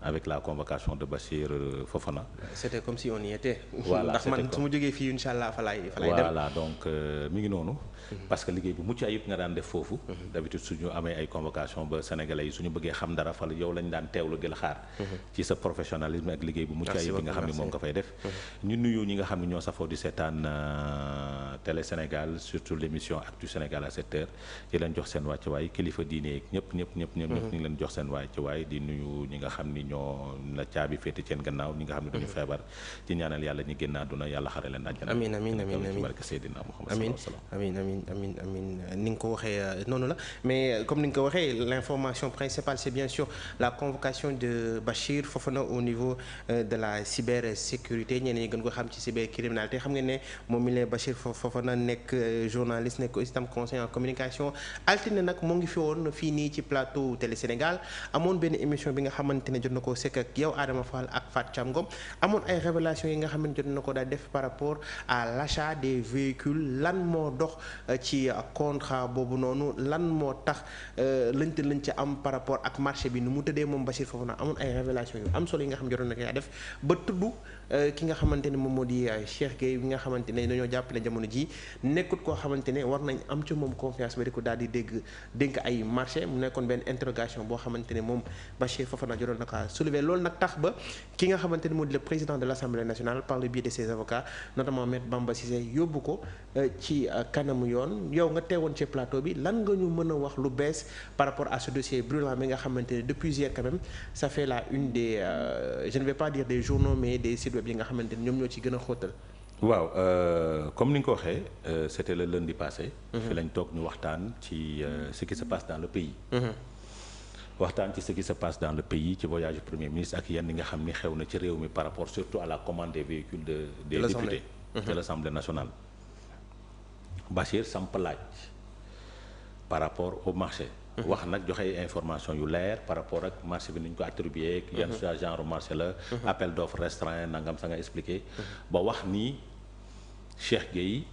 avec la convocation de Bachir Fofana. C'était comme si on y était. Voilà ndax man su ma jógee fii incha allah fa laay dem. voilà donc mi ngi noonu. parce que liggéey bu mucc ayib nga daan def foofu. d'habitude suñu amee ay convocation ba sénégalais yi suñu bëggee xam dara fa yow lañ daan teewlu di la xaar. ci sa professionnalisme ak liggéey bu mucc ayib bi nga xam ne moom nga fay def. ñu nuyu ñi nga xam ne ñoo safoo di seetaan Télé Sénégal surtout l'émission Actu Sénégal à 7h di leen jox seen wàccuwaay kilifa diine yeeg ñëpp ñu ngi leen jox seen wàccuwaay di nuyu ñi nga xam ni ñoo la caabi féete seen gannaaw ñi nga xam ne dañu feebar ci ñaanal yàlla ñi génn àdduna yàlla xare leen àjjana. amiin amiin amiin amiin barke Seydina Muhammad amiin ni nga ko waxee noonu la mais comme ni nga ko waxee l'information principale c'est bien sûr la convocation de Bachir Fofana au niveau de la cybersécurité ñeneen ñi gën ko xam ci cybercriminalité xam ngeen ne moom mi lee Bachir Fofana nekk journaliste nekk aussi tam conseiller en communication altine nag moo ngi fi woon fii nii ci plateau Télé Sénégal amoon benn émission bi nga xamante ne jot na ko sekk ak yow Adama Fall ak Fatou Thiam Ngom amoon ay révélations yi nga xam ne jot na ko daal def par rapport à l'achat des véhicules lan moo dox ci contrat boobu noonu lan moo tax lënt am par rapport ak marché bi nu mu tëddee moom Bachir Fofana amoon ay révélations yu am solo yi nga xam jotoon na ko def ba tudd ki nga xamante ne moom moo di Cheikh Gueye bi nga xamante ne dañoo jàpp ne jamono ji nekkut koo xamante ne war nañ am ci moom confiance ba di ko daal di dénk ay marché mu nekkoon benn interrogation boo xamante ne moom Bachir Fofana jotoon na ko soulever loolu nag tax ba ki nga xamante ne moo di le président de l'Assemblée nationale par le biais de ses avocats notamment Maître Bamba Cissé yóbbu ko ci kanamu yoon yow nga teewoon ci plateau bi lan nga ñu mën a wax lu bees par rapport à ce dossier brûlant bi nga xamante ne depuis hier quand même ça fait la une des je ne vais pas dire des journaux mais des sites web yi nga xamante ne ñoom ñoo ci gën a xóotal. waaw comme ni nga ko waxee c'était le lundi passé. fi lañ toog ñu waxtaan ci ce qui se passe dans le pays. waxtaan ci ce qui se passe dans le pays ci voyage du premier ministre ak yenn yi nga xam ni xew na ci réew mi par rapport surtout à la commande des véhicules des députés de l'Assemblée nationale. Bachir samp laaj par rapport au marché. wax nag joxe information yu leer par rapport ak marché bi ni ñu ko attribué. yan genre marché la. appel d'offre restreint nangam sa nga expliqué. ba wax ni Cheikh Gueye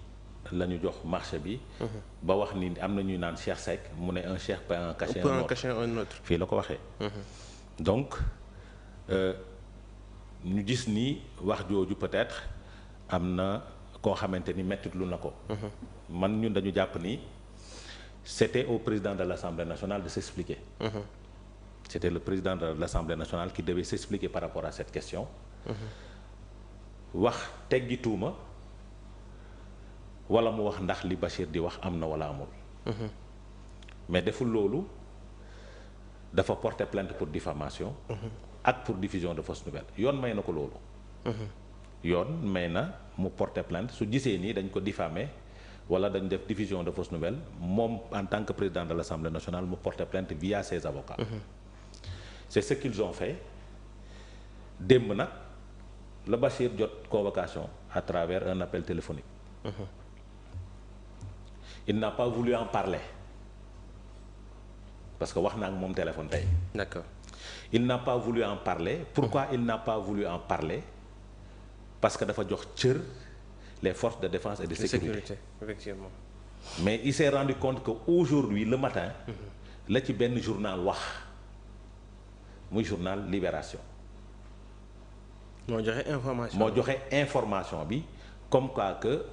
la ñu jox marché bi. ba wax ni am na ñuy naan Cheikh Seck mu ne un Cheikh peut en cacher un autre fii la ko waxee. donc ñu gis ni wax jooju peut-être am na koo xamante ni mettitlu na ko. man ñun dañu jàpp ni. C'était au président de l'Assemblée nationale de s'expliquer. C'était le président de l'Assemblée nationale qui devait s'expliquer par rapport à cette question. wax teggi tuuma wala mu wax ndax li Bachir di wax am na wala amul. mais deful loolu dafa porter plainte pour diffamation. ak pour diffusion de fausses nouvelles yoon may na ko loolu. yoon may na mu porter plainte su gisee nii dañ ko diffamer. wala dañ def diffusion de fausses nouvelles moom en tant que président de l'Assemblée nationale mu porter plainte via ses avocats. C'est ce qu'ils ont fait démb nag la Bachir jot convocation à travers un appel téléphonique. Il n'a pas voulu en parler parce que wax na ak moom téléphone tey. D'accord. Il n'a pas voulu en parler. Pourquoi il n'a pas voulu en parler? Parce que dafa jox cër. Les forces de défense et de sécurité. Effectivement. Mais il s'est rendu compte que aujourd'hui le matin la ci benn journal wax muy journal Libération. moo joxe information bi comme quoi que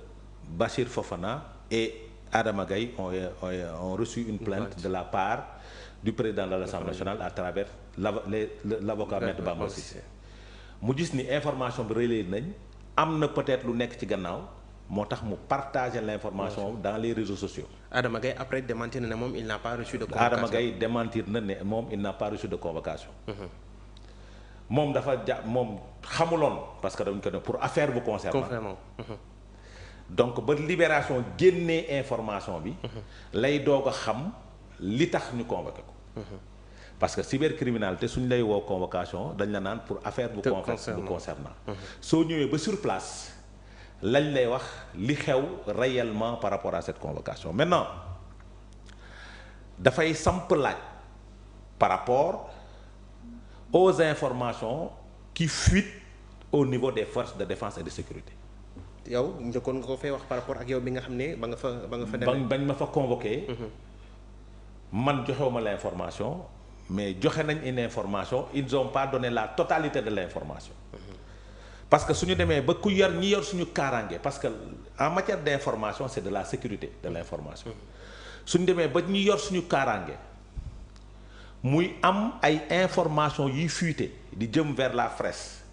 Bachir Fofana et Adama Gaye ont reçu une plainte de la part du président de l'Assemblée nationale à travers l'avocat Maître Bamba Cissé. mu gis ni information bi relayé nañ. am na peut-être lu nekk ci gannaaw moo tax mu partager l'information dans les réseaux sociaux. Adama Gaye après démentir na ne moom il n'a pas reçu de convocation. Adama Gaye démentir na ne moom il n'a pas reçu de convocation. moom dafa moom xamuloon parce que dañ ko ne pour affaire bu concernant. donc ba Libération génnee information bi. lay doog a xam li tax ñu convoqué ko. parce que cybercriminalité suñ lay woo convocation dañ la naan pour affaire bu concernant soo ñëwee ba sur place lañ lay wax li xew réellement par rapport à cette convocation maintenant dafay samp laaj par rapport aux informations qui fuitent au niveau des forces de défense et de sécurité. yow njëkkoon nga ko fay wax par rapport ak yow bi nga xam ne ba nga fa demee bañ ma fa convoqué man joxewuma l'information mais joxe nañ une information ils ont pas donné la totalité de l'information. Parce que suñu demee ba ku yor ñi yor suñu kaaraange parce que en matière d'information c'est de la sécurité de l'information. suñu demee ba ñi yor suñu kaaraange muy am ay information yuy fuité di jëm vers la presse.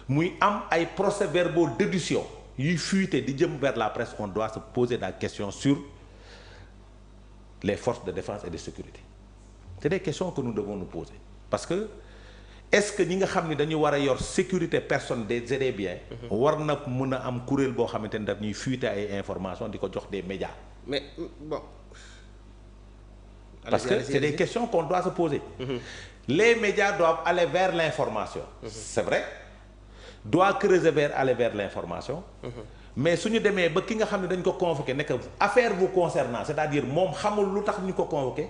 muy am ay procès-verbaux d'audition yuy fuité di jëm vers la presse on doit se poser la question sur les forces de défense et de sécurité. C'est des questions que nous devons nous poser parce que est-ce que ñi nga xam ni dañu war a yor sécurité personne des et des biens. war na mën a am kuréel boo xamante ni daf ñuy fuiter ay informations di ko jox des médias. mais bon. Parce que c'est des questions qu'on doit se poser. Les médias doivent aller vers l'information. C'est vrai doivent creuser vers aller vers l'information. mais suñu demee ba ki nga xam ne dañ ko convoqué nekk affaire vous concernant c'est-à-dire moom xamul lu tax ñu ko convoqué.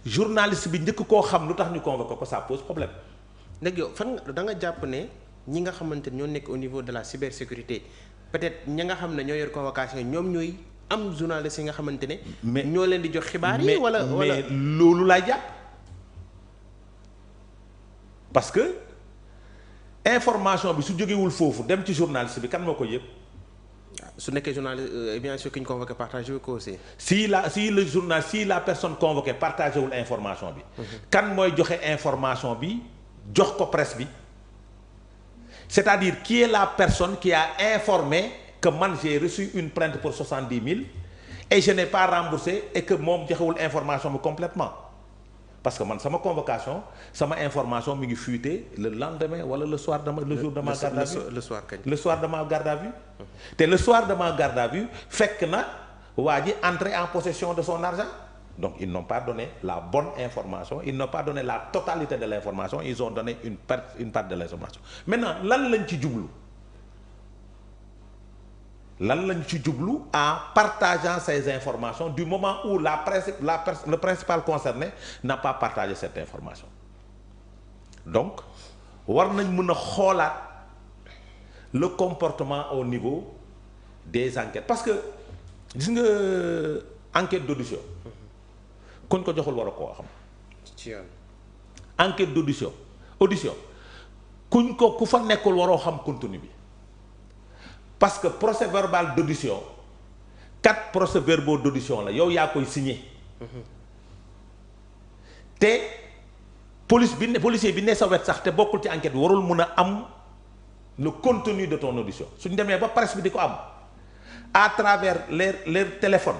journaliste bi njëkk koo xam lu tax ñu convoqué ko ça pose problème. léegi yow fan da nga jàpp ne ñi nga xamante ne ñoo nekk au niveau de la cybersécurité peut-être ñi nga xam ne ñoo yor convocation ñoom ñooy am journaliste yi nga xamante ne. mais ñoo leen di jox xibaar yi. wala mais loolu laay jàpp parce que information bi su jógewul foofu dem ci journaliste bi kan moo ko yëg. su nekkee journaliste bien sûr ki ñu convoqué partagé ko aussi. si la personne convoquée partagé wul information bi. kan mooy joxe information bi jox ko presse bi c'est-à-dire qui est la personne qui a informé que man j'ai reçu une plainte pour 70 000 et je n'ai pas remboursé et que moom joxewul information bi complètement parce que man sama convocation sama information mi ngi fuité le lendemain wala le soir de le jour de ma garde à vue le soir de ma garde à vue te le soir de ma garde à vue fekk na waa ji entrer en possession de son argent donc ils n'ont pas donné la bonne information ils n'ont pas donné la totalité de l'information ils ont donné une part de l'information maintenant lan lañ ci jublu en partageant ces informations du moment où le principal concerné n'a pas partagé cette information donc war nañ mën a xoolaat le comportement au niveau des enquêtes parce que gis nga enquête d'audition kuñ ko joxul war a koo xam ci yoon enquête audition kuñ ko ku fa nekkul waroo xam contenu bi parce que procès verbal d'audition 4 procès-verbaux d'audition la yow yaa koy signé te policier bi ne sa wet sax te bokkul ci enquête bi warul mun a am le contenu de ton audition suñ demee ba presse bi di ko am à travers leur téléphone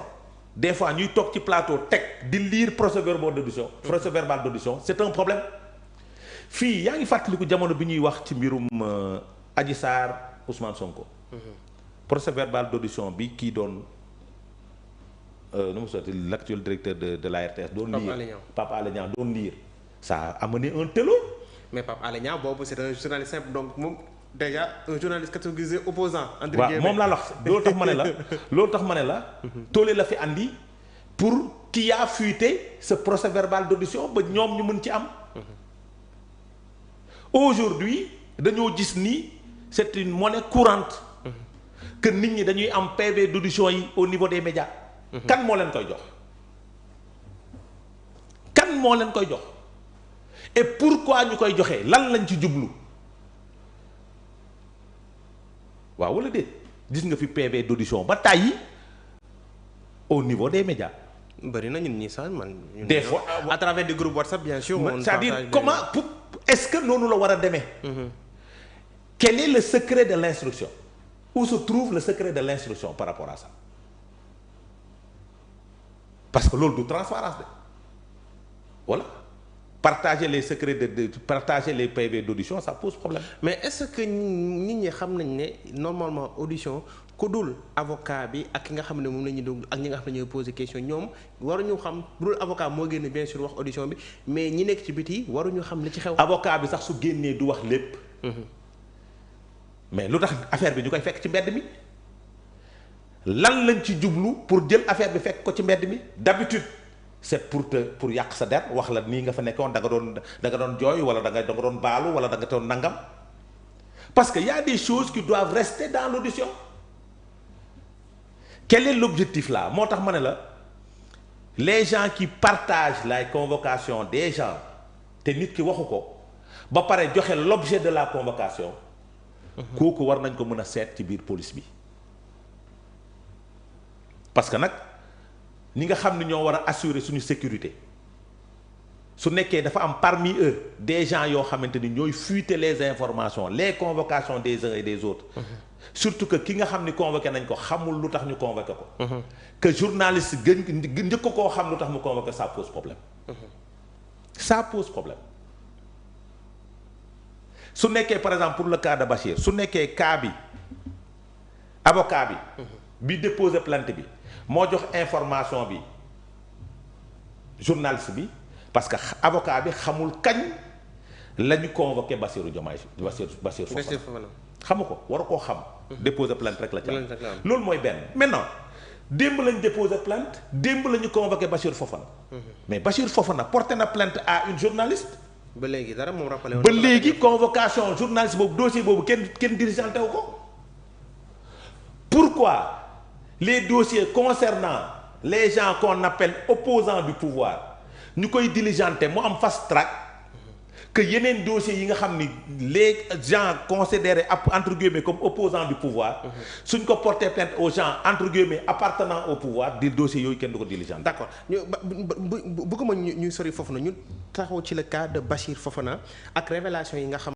des fois ñuy toog ci plateau teg di lire procès-verbal d'audition c'est un problème fii yaa ngi fàttaliku jamono bi ñuy wax ci mbirum Adji Sarr Ousmane Sonko. procès-verbal d'audition bi kii doon nu mu sotti l'actuel directeur de la RTS doon lire Pape Alé Niang doon lire ça a amené un télo. mais Pape Alé Niang boobu c'est un journaliste simple donc moom déjà un journaliste catégorisé opposant entre guillemets waaw moom laa wax loolu tax ma ne la toole la fi andi pour qui a fuité ce procès-verbal d'audition ba ñoom ñu mën ci am aujourd'hui dañoo gis ni c'est une monnaie courante que nit ñi dañuy am PV d'audition yi au niveau des médias kan moo leen koy jox et pourquoi ñu koy joxee lan lañ ci jublu waaw wala déet gis nga fi PV d'audition ba tàyyi au niveau des médias bëri na ñun ñi sax man des fois à travers des groupes WhatsApp bien sûr c'est-à-dire comment est-ce que noonu la war a demee quel est le secret de l'instruction où se trouve le secret de l'instruction par rapport à ça parce que loolu du transparence de voilà partager les secrets partager les PV d'audition ça pose problème. mais est-ce que nit ñi xam nañ ne normalement audition ku dul avocat bi ak ki nga xam ne moom la ñuy déglu ak ñi nga xam ne ñooy poser question ñoom waruñu xam bu dul avocat moo génne bien sûr wax audition bi mais ñi nekk ci biti waruñu xam li ci xew. avocat bi sax su génnee du wax lépp. mais lu tax affaire bi ñu koy fekk ci mbedd mi lan lañ ci jublu pour jël affaire bi fekk ko ci mbedd mi d'habitude c'est pour yàq sa der wax la nii nga fa nekkoon da nga doon jooy wala da nga doon baalu wala da nga doon nangam parce que y a des choses qui doivent rester dans l'audition quel est l'objectif là moo tax ma ne la les gens qui partagent la convocation des gens te nit ki waxu ko ba pare joxe l'objet de la convocation kooku war nañ ko mën a seet ci biir police bi parce que nag ñi nga xam ne ñoo war a assurer suñu sécurité su nekkee dafa am parmi eux des gens yoo xamante ni ñooy fuiter les informations les convocations des uns et des autres surtout que ki nga xam ni convoqué nañ ko xamul lu tax ñu convoqué ko que journaliste gën njëkk koo xam lu tax mu convoqué ça pose problème ça pose problème su nekkee par exemple pour le cas de Bachir su nekkee cas bi avocat bi déposé plainte bi moo jox information bi journaliste bi parce que avocat bi xamul kañ la ñu convoqué Bassirou Diomaye Bassirou Fofana xamu ko waru koo xam déposer plainte rek la ci am loolu mooy benn maintenant démb lañ déposer plainte démb la ñu convoqué Bassirou Fofana mais Bassirou Fofana porté na plainte à une journaliste ba léegi dara moom rappelé ba léegi convocation journaliste boobu dossier boobu kenn dirigeanté wu ko pourquoi les dossiers concernant les gens qu'on appelle opposants du pouvoir ñu koy diligenté mu am fast track que yeneen dossiers yi nga xam ni les gens considérés entre guillemets comme opposants du pouvoir suñ ko porté plainte aux gens entre guillemets appartenant au pouvoir di dossiers yooyu kenn du ko diligenté. d'accord ñu bëgguma ñu sori foofu na ñu taxaw ci le cas de Bachir Fofana ak révélation yi nga xam